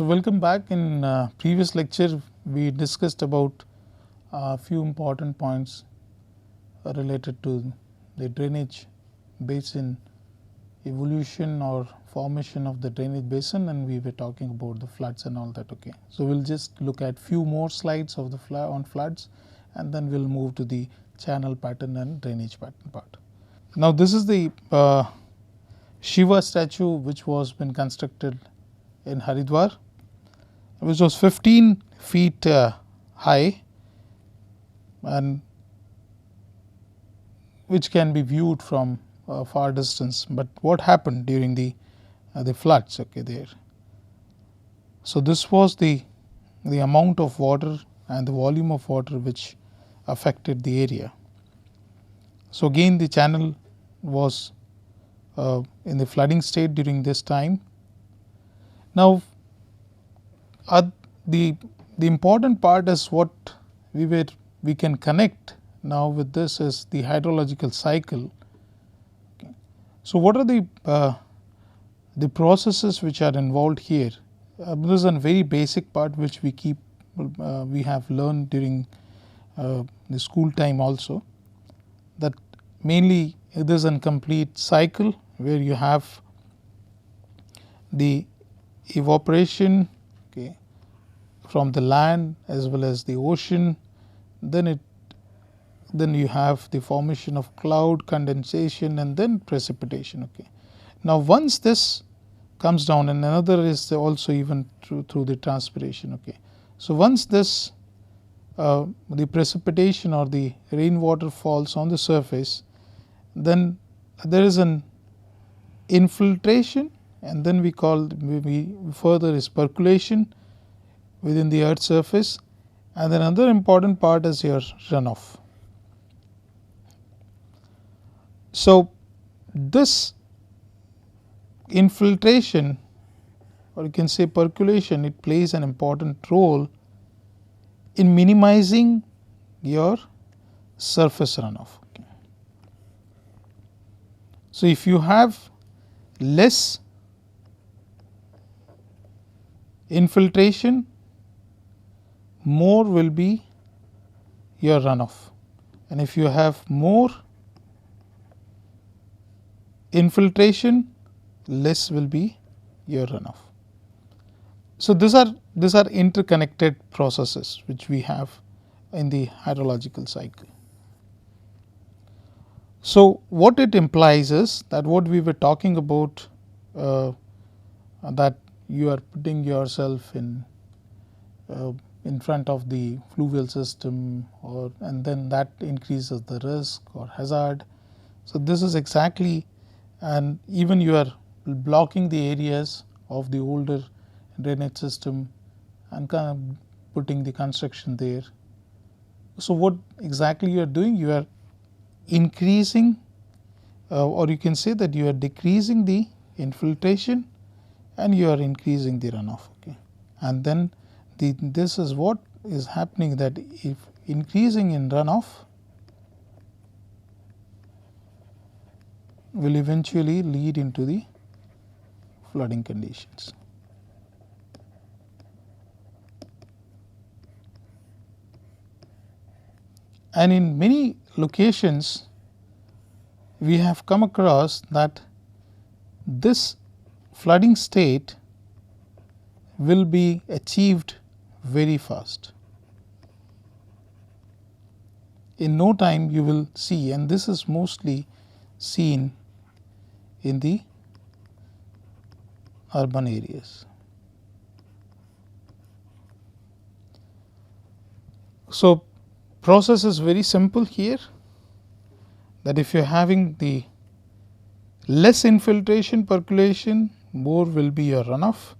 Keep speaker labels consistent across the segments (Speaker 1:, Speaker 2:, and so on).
Speaker 1: So, welcome back. In previous lecture we discussed about a few important points related to the drainage basin evolution or formation of the drainage basin, and we were talking about the floods and all that. Okay. So, we will just look at few more slides of the on floods, and then we will move to the channel pattern and drainage pattern part. Now, this is the Shiva statue which was been constructed in Haridwar, which was 15 feet high and which can be viewed from a far distance. But what happened during the floods? Okay, there. So, this was the amount of water and the volume of water which affected the area. So, again the channel was in the flooding state during this time. Now, the important part is what we can connect now with this is the hydrological cycle. Okay. So, what are the processes which are involved here? This is a very basic part which we have learned during the school time also, that mainly it is a complete cycle where you have the evaporation, okay, from the land as well as the ocean. Then you have the formation of cloud, condensation, and then precipitation. Okay. Now, once this comes down, and another is also even through the transpiration. Okay. So, once this the precipitation or the rainwater falls on the surface, then there is an infiltration, and then we further is percolation within the earth's surface, and then another important part is your runoff. So, this infiltration, or you can say percolation, it plays an important role in minimizing your surface runoff. Okay. So, if you have less infiltration, more will be your runoff, and if you have more infiltration, less will be your runoff. So, these are interconnected processes which we have in the hydrological cycle. So, what it implies is that what we were talking about, that you are putting yourself in front of the fluvial system, and then that increases the risk or hazard. So, this is exactly, and even you are blocking the areas of the older drainage system and kind of putting the construction there. So, what exactly you are doing? You are increasing, or you can say that you are decreasing the infiltration and you are increasing the runoff. Okay. And then this is what is happening, that if increasing in runoff will eventually lead into the flooding conditions. And in many locations we have come across that this flooding state will be achieved very fast. In no time you will see, and this is mostly seen in the urban areas. So, process is very simple here, that if you are having the less infiltration percolation, more will be your runoff,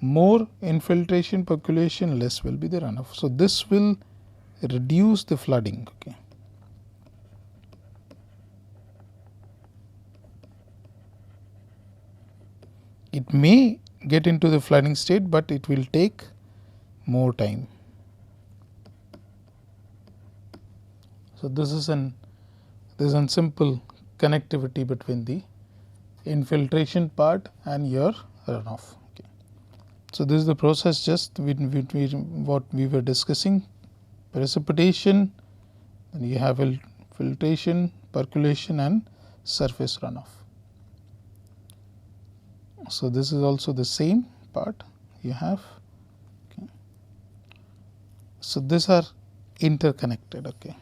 Speaker 1: more infiltration percolation, less will be the runoff. So, this will reduce the flooding. Okay. It may get into the flooding state, but it will take more time. So, this is a simple connectivity between the infiltration part and your runoff. Okay. So this is the process just what we were discussing: precipitation, then you have filtration, percolation, and surface runoff. So this is also the same part you have. Okay. So these are interconnected. Okay.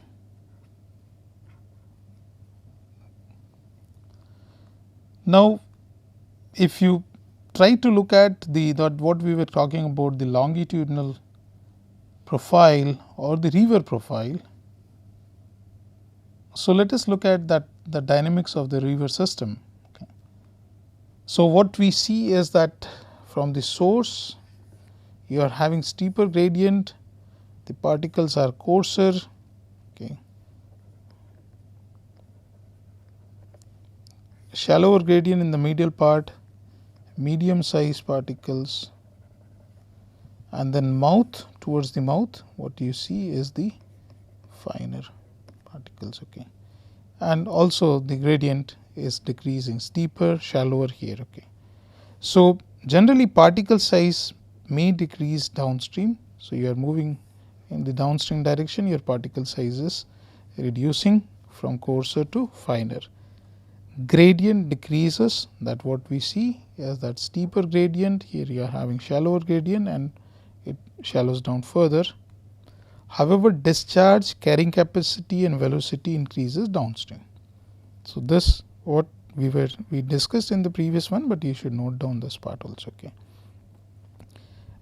Speaker 1: Now, if you try to look at what we were talking about, the longitudinal profile or the river profile. So let us look at the dynamics of the river system. Okay. So what we see is that from the source you are having steeper gradient, the particles are coarser. Okay. Shallower gradient in the medial part, medium size particles, and then towards the mouth what you see is the finer particles. Okay. And also the gradient is decreasing, steeper, shallower here. Okay. So generally particle size may decrease downstream. So you are moving in the downstream direction, your particle size is reducing from coarser to finer. Gradient decreases, that what we see is that steeper gradient, here you are having shallower gradient and it shallows down further. However, discharge, carrying capacity and velocity increases downstream. So this what we discussed in the previous one, but you should note down this part also. Okay.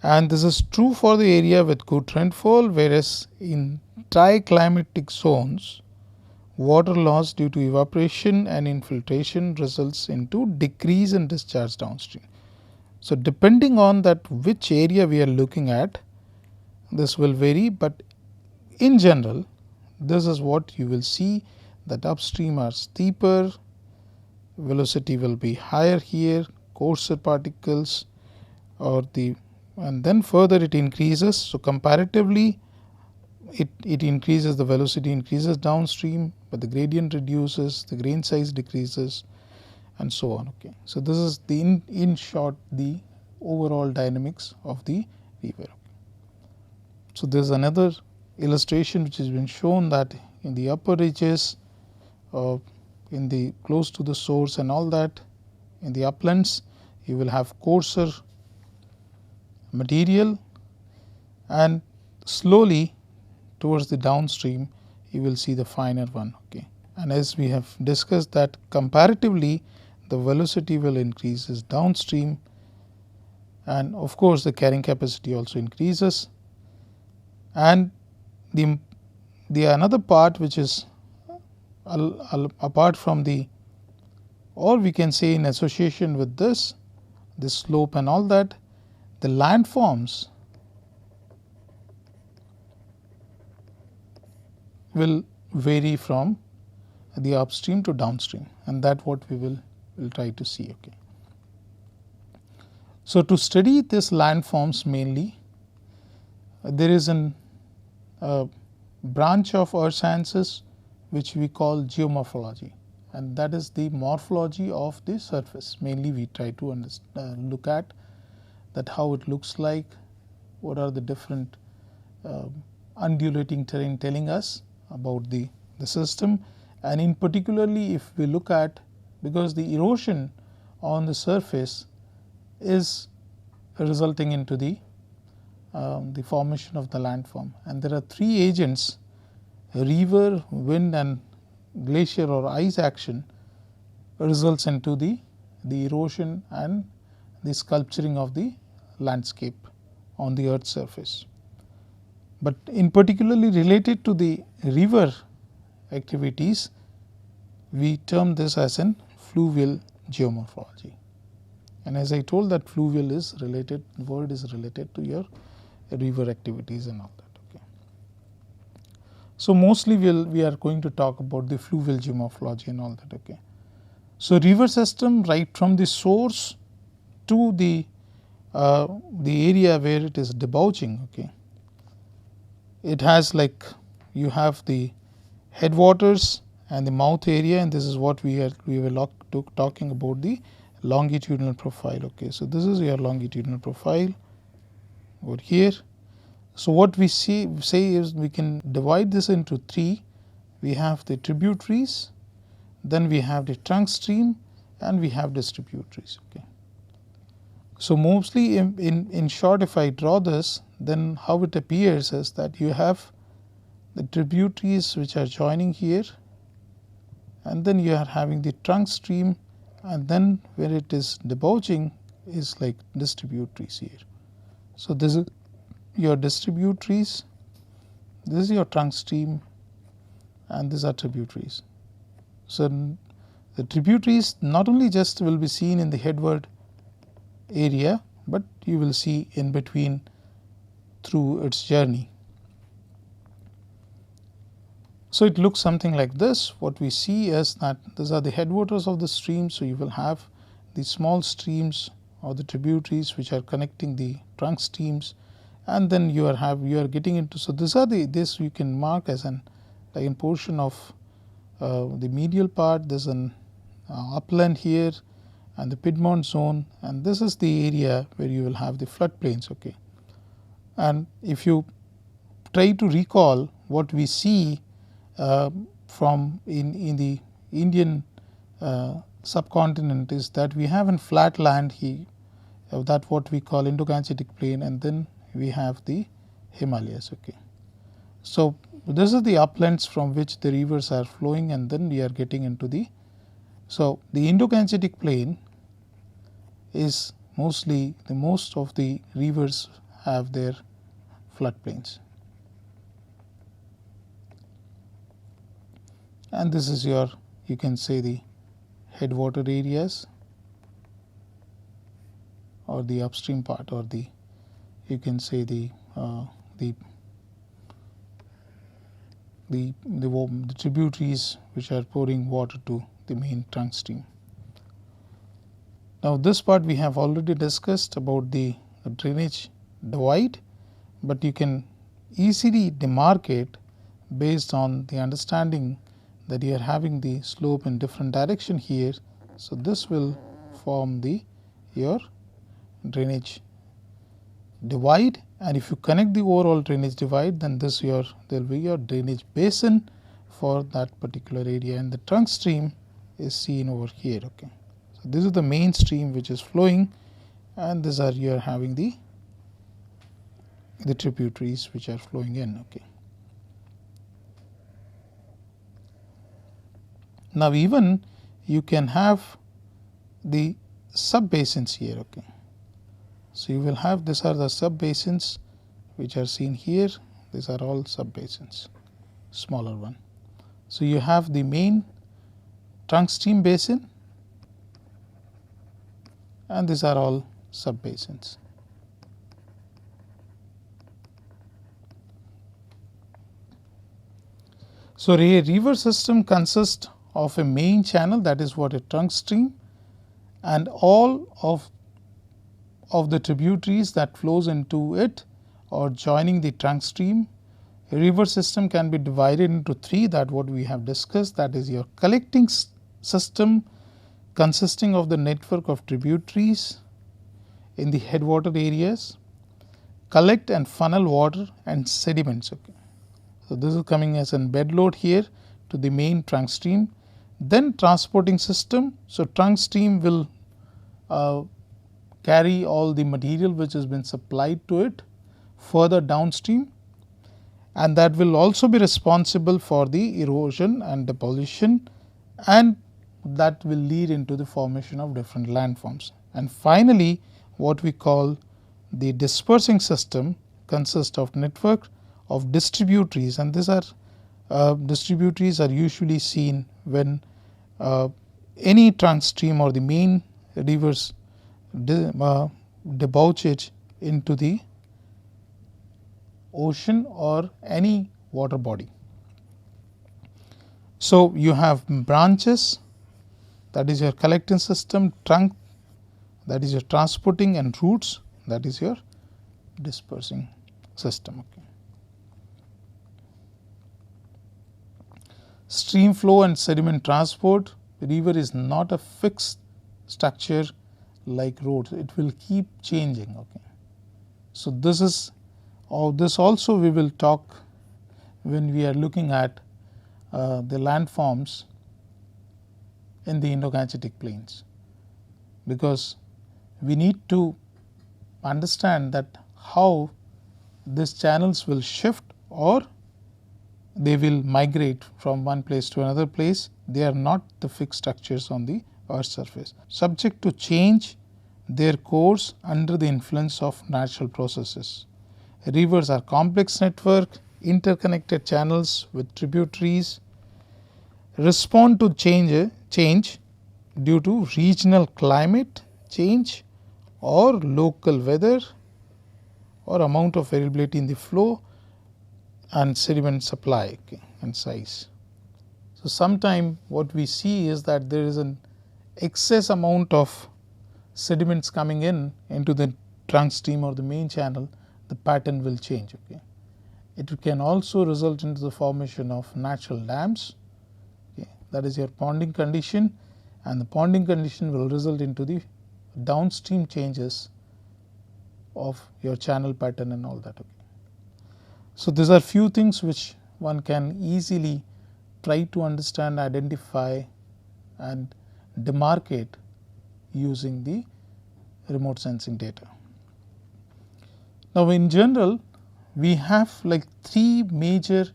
Speaker 1: And this is true for the area with good rainfall, whereas in dry climatic zones, water loss due to evaporation and infiltration results into decrease in discharge downstream. So depending on that which area we are looking at, this will vary, but in general this is what you will see, that upstream are steeper, velocity will be higher here, coarser particles, and then further it increases. So comparatively it increases, the velocity increases downstream, but the gradient reduces, the grain size decreases, and so on. Okay. So this is the in short the overall dynamics of the river. So there is another illustration which has been shown that in the upper reaches, in the close to the source and all that, in the uplands you will have coarser material, and slowly towards the downstream you will see the finer one. Okay. And as we have discussed that comparatively the velocity will increases downstream, and of course the carrying capacity also increases. And the another part which is apart from the, or we can say in association with this slope and all that, the landforms will vary from the upstream to downstream, and that what we will try to see. Okay. So to study this landforms mainly, there is a branch of earth sciences which we call geomorphology, and that is the morphology of the surface. Mainly we try to look at that how it looks like, what are the different undulating terrain telling us about the system, and in particularly if we look at, because the erosion on the surface is resulting into the formation of the landform, and there are three agents: river, wind, and glacier or ice action results into the erosion and the sculpturing of the landscape on the earth's surface. But in particularly related to the river activities, we term this as an fluvial geomorphology. And as I told that fluvial is related, word is related to your river activities and all that. Okay. So mostly we are going to talk about the fluvial geomorphology and all that. Okay. So river system right from the source to the area where it is debouching. Okay. It has like, you have the headwaters and the mouth area, and this is what we were talking about, the longitudinal profile. Okay. So this is your longitudinal profile, over here. So what we say is we can divide this into three. We have the tributaries, then we have the trunk stream, and we have distributaries. Okay. So mostly in short, if I draw this, then how it appears is that you have the tributaries which are joining here, and then you are having the trunk stream, and then where it is debouching is like distributaries here. So this is your distributaries, this is your trunk stream, and these are tributaries. So the tributaries not only just will be seen in the headward area, but you will see in between through its journey. So it looks something like this. What we see is that these are the headwaters of the stream. So you will have the small streams or the tributaries which are connecting the trunk streams, and then you are getting into. So these are this you can mark as an like in portion of the medial part. There's an upland here and the Piedmont zone, and this is the area where you will have the floodplains. Okay, and if you try to recall what we see from in the Indian subcontinent is that we have in flat land here that what we call Indo-Gangetic plain, and then we have the Himalayas. Okay, so this is the uplands from which the rivers are flowing, and then we are getting into the. So the Indo-Gangetic plain is mostly most of the rivers have their floodplains, and this is your, you can say, the headwater areas or the upstream part, or the, you can say, the tributaries which are pouring water to the main trunk stream. Now this part we have already discussed about the drainage divide, but you can easily demarcate based on the understanding that you are having the slope in different direction here. So this will form your drainage divide, and if you connect the overall drainage divide, then there will be your drainage basin for that particular area, and the trunk stream is seen over here. Okay, so this is the main stream which is flowing, and these are you are having the tributaries which are flowing in. Okay. Now even you can have the sub basins here. Okay, so you will have, these are the sub basins which are seen here. These are all sub basins, smaller one. So you have the main trunk stream basin, and these are all sub basins. So a river system consists of a main channel, that is what a trunk stream, and all of the tributaries that flows into it or joining the trunk stream. A river system can be divided into three, that what we have discussed, that is your collecting system consisting of the network of tributaries in the headwater areas, collect and funnel water and sediments. Okay. So this is coming as a bed load here to the main trunk stream. Then transporting system. So trunk stream will carry all the material which has been supplied to it further downstream, and that will also be responsible for the erosion and deposition, and that will lead into the formation of different landforms. And finally, what we call the dispersing system consists of network of distributaries, and these are distributaries are usually seen when any trunk stream or the main rivers debouch it into the ocean or any water body. So you have branches, that is your collecting system, trunk, that is your transporting, and roots, that is your dispersing system. Okay. Stream flow and sediment transport. The river is not a fixed structure like roads, it will keep changing. Okay. So, this also we will talk when we are looking at the landforms in the Indo-Gangetic plains, because we need to understand that how these channels will shift or they will migrate from one place to another place. They are not the fixed structures on the earth's surface, subject to change their course under the influence of natural processes. Rivers are complex network, interconnected channels with tributaries, respond to change due to regional climate change or local weather or amount of variability in the flow and sediment supply and size. So, sometime what we see is that there is an excess amount of sediments coming into the trunk stream or the main channel, the pattern will change. It can also result into the formation of natural dams, that is your ponding condition, and the ponding condition will result into the downstream changes of your channel pattern and all that. So, these are few things which one can easily try to understand, identify and demarcate using the remote sensing data. Now, in general we have like three major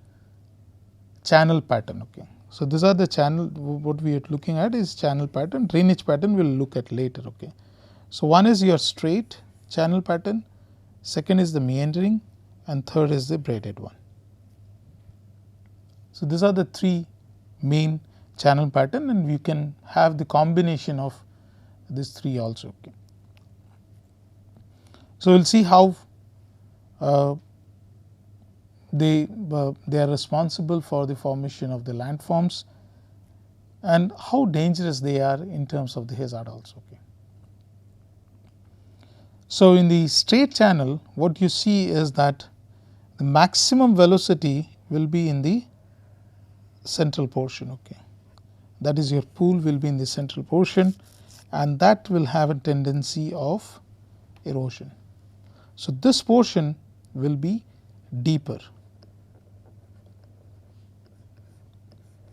Speaker 1: channel pattern. So, these are the channel, what we are looking at is channel pattern. Drainage pattern we will look at later. So, one is your straight channel pattern, second is the meandering, and third is the braided one. So, these are the three main channel pattern, and we can have the combination of these three also. So, we will see how they are responsible for the formation of the landforms and how dangerous they are in terms of the hazard also. So, in the straight channel what you see is that the maximum velocity will be in the central portion. That is, your pool will be in the central portion, and that will have a tendency of erosion. So, this portion will be deeper.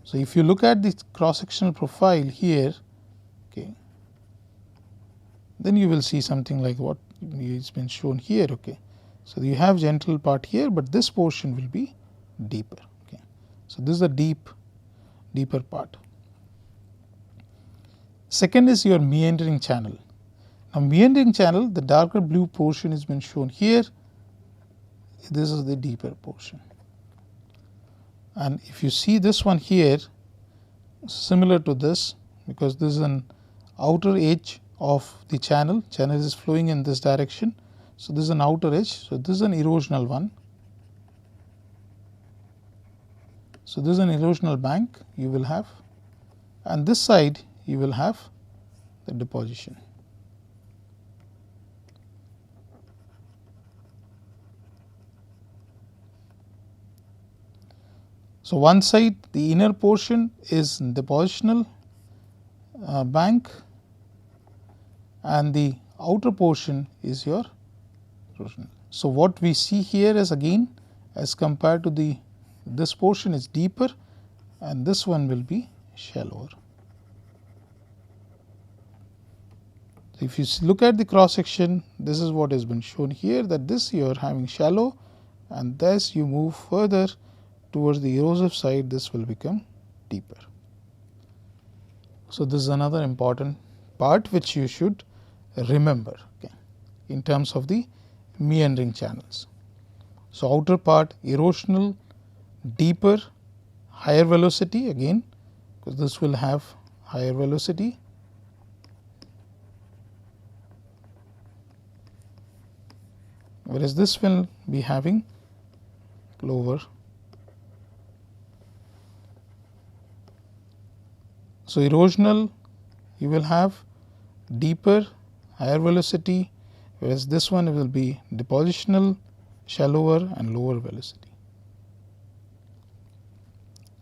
Speaker 1: So, if you look at the cross sectional profile here, then you will see something like what is been shown here. So, you have gentle part here, but this portion will be deeper. So, this is a deeper part. Second is your meandering channel. Now, meandering channel, the darker blue portion has been shown here. This is the deeper portion, and if you see this one here, similar to this, because this is an outer edge of the channel is flowing in this direction. So, this is an outer edge. So, this is an erosional one. So, this is an erosional bank you will have, and this side you will have the deposition. So, one side, the inner portion is depositional bank, and the outer portion is your erosional. So, what we see here is again, as compared to this portion is deeper and this one will be shallower. So, if you look at the cross section, this is what has been shown here, that this you are having shallow, and as you move further towards the erosive side, this will become deeper. So, this is another important part which you should remember in terms of the meandering channels. So, outer part erosional, deeper, higher velocity again, because this will have higher velocity, whereas this will be having lower. So, erosional you will have deeper, higher velocity, whereas this one will be depositional, shallower and lower velocity.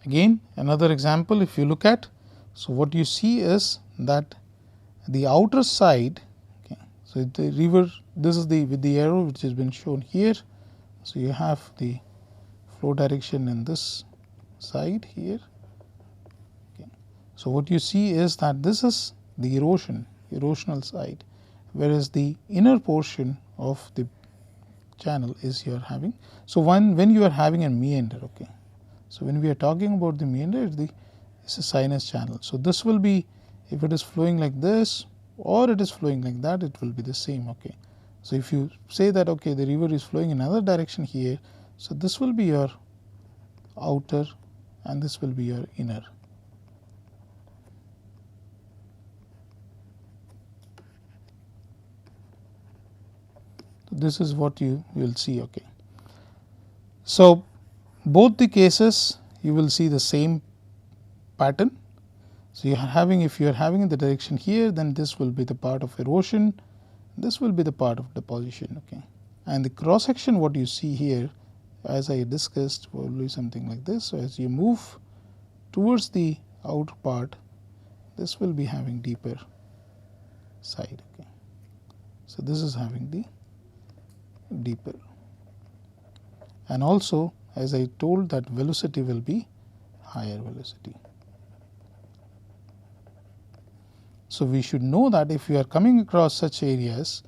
Speaker 1: Again, another example, if you look at, so what you see is that the outer side, So, the river, this is the with the arrow which has been shown here. So, you have the flow direction in this side here. Okay. So, what you see is that this is the erosional side, whereas the inner portion of the channel is you are having. So, when you are having a meander, okay. So, when we are talking about the meander, it's a sinus channel. So, this will be, if it is flowing like this or it is flowing like that, it will be the same. Okay. So, if you say that okay, the river is flowing in another direction here, so this will be your outer and this will be your inner. So, this is what you will see. Okay. So, both the cases you will see the same pattern. So, you are having, if you are having in the direction here, then this will be the part of erosion, this will be the part of deposition. Okay. And the cross section what you see here, as I discussed, will be something like this. So, as you move towards the outer part, this will be having deeper side. Okay. So, this is having the deeper, and also as I told that velocity will be higher velocity. So, we should know that if you are coming across such areas,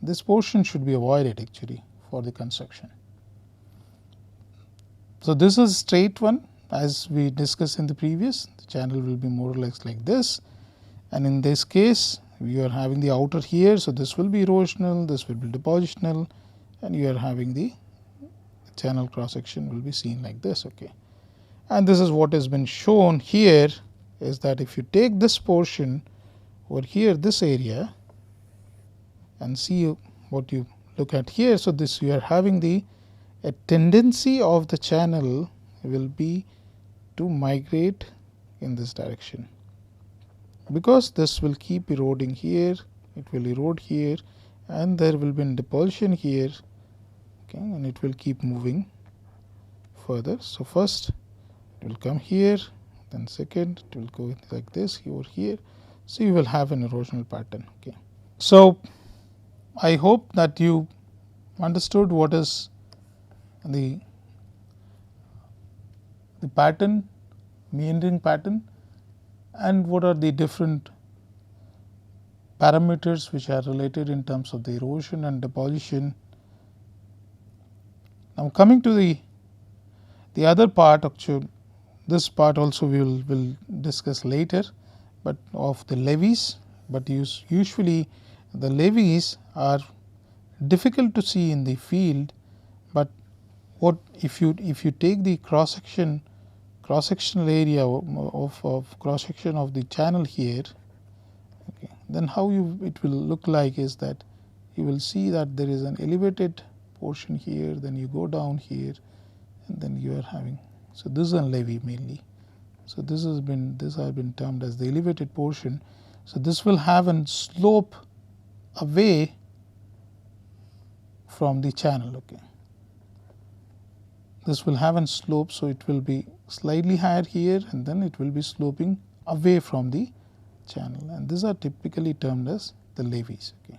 Speaker 1: this portion should be avoided actually for the construction. So, this is straight one, as we discussed in the previous, the channel will be more or less like this, and in this case we are having the outer here. So, this will be erosional, this will be depositional, and you are having the channel cross section will be seen like this. Okay. And this is what has been shown here, is that if you take this portion over here, this area, and see what you look at here. So, this you are having a tendency of the channel will be to migrate in this direction, because this will keep eroding here, it will erode here, and there will be a deposition here. Okay, and it will keep moving further. So, first it will come here, then second it will go like this over here. So, you will have an erosional pattern. Okay. So, I hope that you understood what is the pattern, meandering pattern, and what are the different parameters which are related in terms of the erosion and deposition. Now, coming to the other part, actually this part also we will discuss later, but of the levees, but usually the levees are difficult to see in the field, but what if you take the cross sectional area of cross section of the channel here, okay, then how it will look like is that you will see that there is an elevated portion here, then you go down here, and then you are having. So, this is a levee mainly. So, this has been termed as the elevated portion. So, this will have a slope away from the channel. Okay. This will have a slope, so it will be slightly higher here, and then it will be sloping away from the channel, and these are typically termed as the levees. Okay.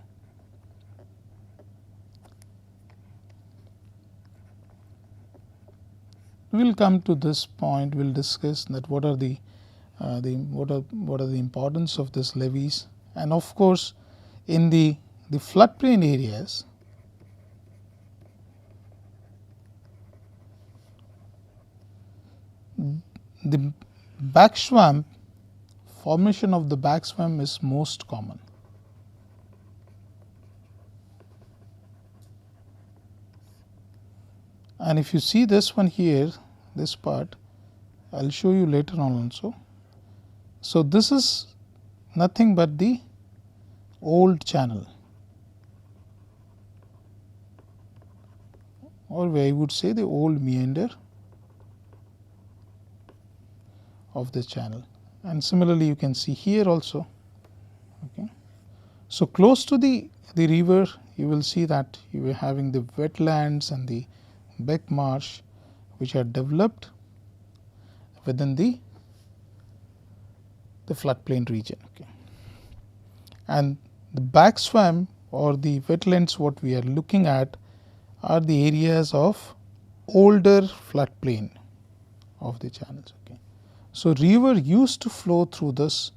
Speaker 1: We will come to this point. We will discuss that what are the importance of this levees, and of course, in the floodplain areas, the back swamp formation of the back swamp is most common. And if you see this one here, this part, I will show you later on also. So, this is nothing but the old channel, or I would say the old meander of the channel, and similarly you can see here also. Okay. So, close to the river, you will see that you are having the wetlands and the beck marsh which are developed within the floodplain region. Okay. And the back swamp or the wetlands what we are looking at are the areas of older floodplain of the channels. Okay. So, river used to flow through this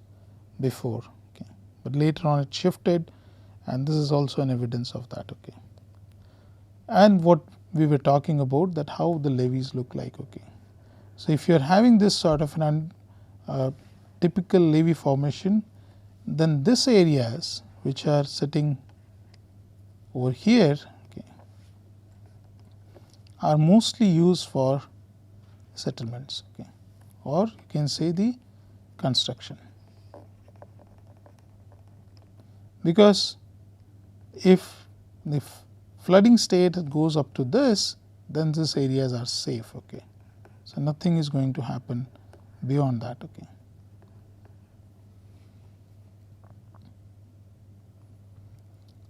Speaker 1: before, okay, but later on it shifted, and this is also an evidence of that. Okay. And what we were talking about, that how the levees look like. Okay. So, if you are having this sort of an typical levee formation, then this areas which are sitting over here, okay, are mostly used for settlements, okay, or you can say the construction. Because if the flooding state goes up to this, then these areas are safe. Okay. So, nothing is going to happen beyond that. Okay.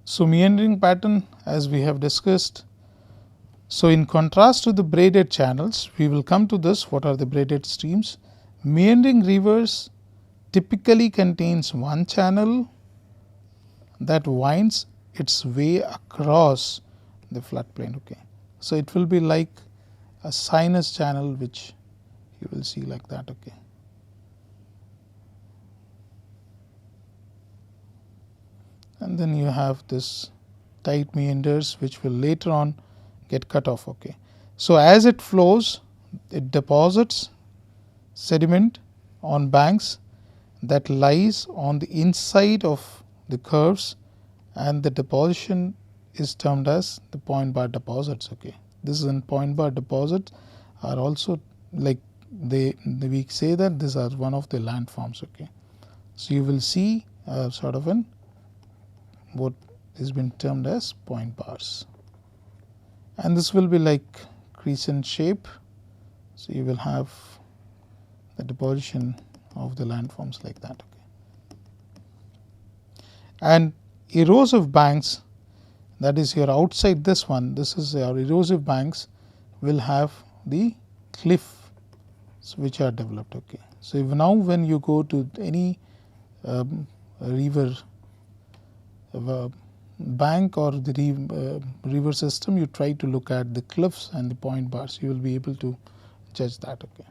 Speaker 1: So, meandering pattern, as we have discussed. So, in contrast to the braided channels, we will come to this. What are the braided streams? Meandering rivers typically contains one channel that winds its way across the floodplain. Okay. So, it will be like a sinus channel, which you will see like that. Okay. And then you have this tight meanders which will later on get cut off. Okay. So, as it flows, it deposits sediment on banks that lies on the inside of the curves, and the deposition is termed as the point bar deposits. Okay. This is in point bar deposits are also like we say that these are one of the landforms. Okay. So, you will see sort of an what has been termed as point bars, and this will be like crescent shape. So, you will have the deposition of the landforms like that. Okay. And erosive banks, that is your outside this one, this is your erosive banks, will have the cliffs which are developed. Okay. So, if now when you go to any river bank or the river system, you try to look at the cliffs and the point bars, you will be able to judge that. Okay.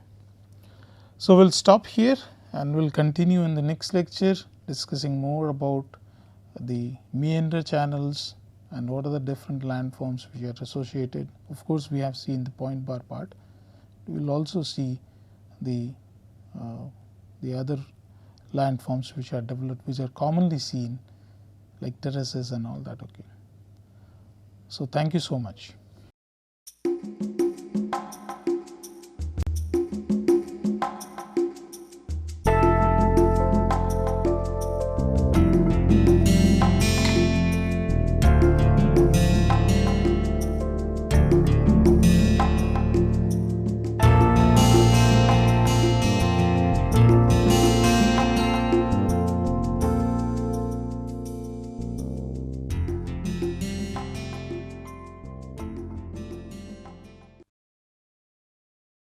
Speaker 1: So, we will stop here and we will continue in the next lecture discussing more about the meander channels and what are the different landforms which are associated. Of course, we have seen the point bar part. We will also see the other landforms which are developed, which are commonly seen like terraces and all that. Okay. So, thank you so much.